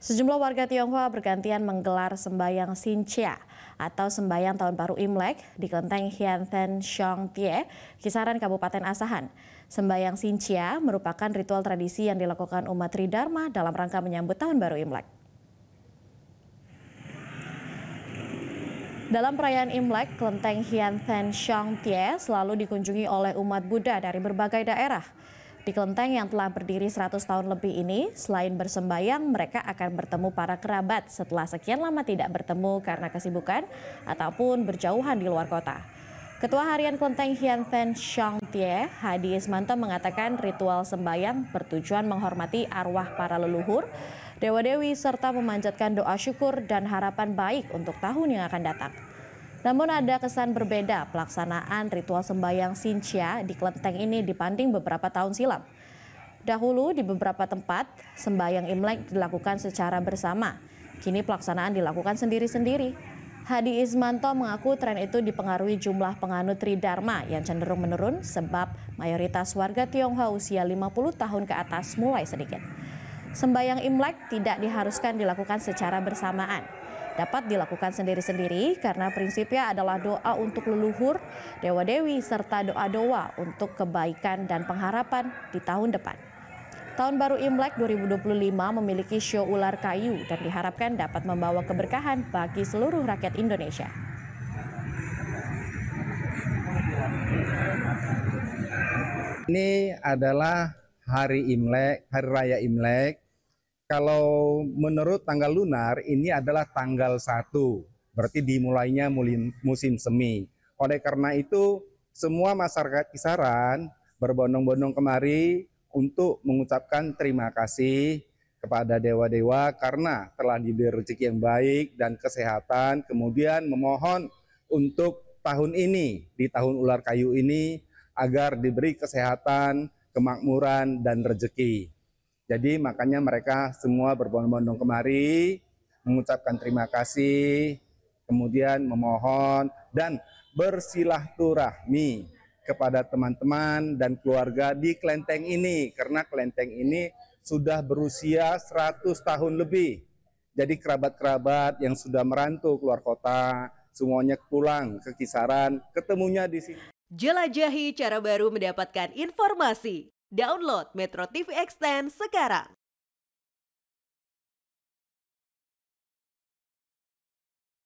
Sejumlah warga Tionghoa bergantian menggelar sembayang Xinjia atau sembayang Tahun Baru Imlek di Kelenteng Hianten Xiongtie, kisaran Kabupaten Asahan. Sembayang Xinjia merupakan ritual tradisi yang dilakukan umat Tridharma dalam rangka menyambut Tahun Baru Imlek. Dalam perayaan Imlek, Kelenteng Hianten Xiongtie selalu dikunjungi oleh umat Buddha dari berbagai daerah. Di kelenteng yang telah berdiri 100 tahun lebih ini, selain bersembayang, mereka akan bertemu para kerabat setelah sekian lama tidak bertemu karena kesibukan ataupun berjauhan di luar kota. Ketua Harian Kelenteng Hianten Xiongtie, Hadi Ismanto mengatakan ritual sembayang bertujuan menghormati arwah para leluhur, dewa-dewi serta memanjatkan doa syukur dan harapan baik untuk tahun yang akan datang. Namun ada kesan berbeda pelaksanaan ritual sembayang Xinjia di kelenteng ini dibanding beberapa tahun silam. Dahulu di beberapa tempat, sembayang Imlek dilakukan secara bersama. Kini pelaksanaan dilakukan sendiri-sendiri. Hadi Ismanto mengaku tren itu dipengaruhi jumlah penganut Tridharma yang cenderung menurun sebab mayoritas warga Tionghoa usia 50 tahun ke atas mulai sedikit. Sembayang Imlek tidak diharuskan dilakukan secara bersamaan. Dapat dilakukan sendiri-sendiri karena prinsipnya adalah doa untuk leluhur, dewa-dewi, serta doa-doa untuk kebaikan dan pengharapan di tahun depan. Tahun Baru Imlek 2025 memiliki show ular kayu dan diharapkan dapat membawa keberkahan bagi seluruh rakyat Indonesia. Ini adalah hari Imlek, hari raya Imlek. Kalau menurut tanggal lunar, ini adalah tanggal 1, berarti dimulainya musim semi. Oleh karena itu, semua masyarakat kisaran berbondong-bondong kemari untuk mengucapkan terima kasih kepada dewa-dewa karena telah diberi rezeki yang baik dan kesehatan, kemudian memohon untuk tahun ini, di tahun ular kayu ini, agar diberi kesehatan, kemakmuran, dan rezeki. Jadi makanya mereka semua berbondong-bondong kemari, mengucapkan terima kasih, kemudian memohon dan bersilaturahmi kepada teman-teman dan keluarga di kelenteng ini. Karena kelenteng ini sudah berusia 100 tahun lebih. Jadi kerabat-kerabat yang sudah merantau keluar kota, semuanya pulang ke kisaran, ketemunya di sini. Jelajahi cara baru mendapatkan informasi. Download Metro TV Extend sekarang.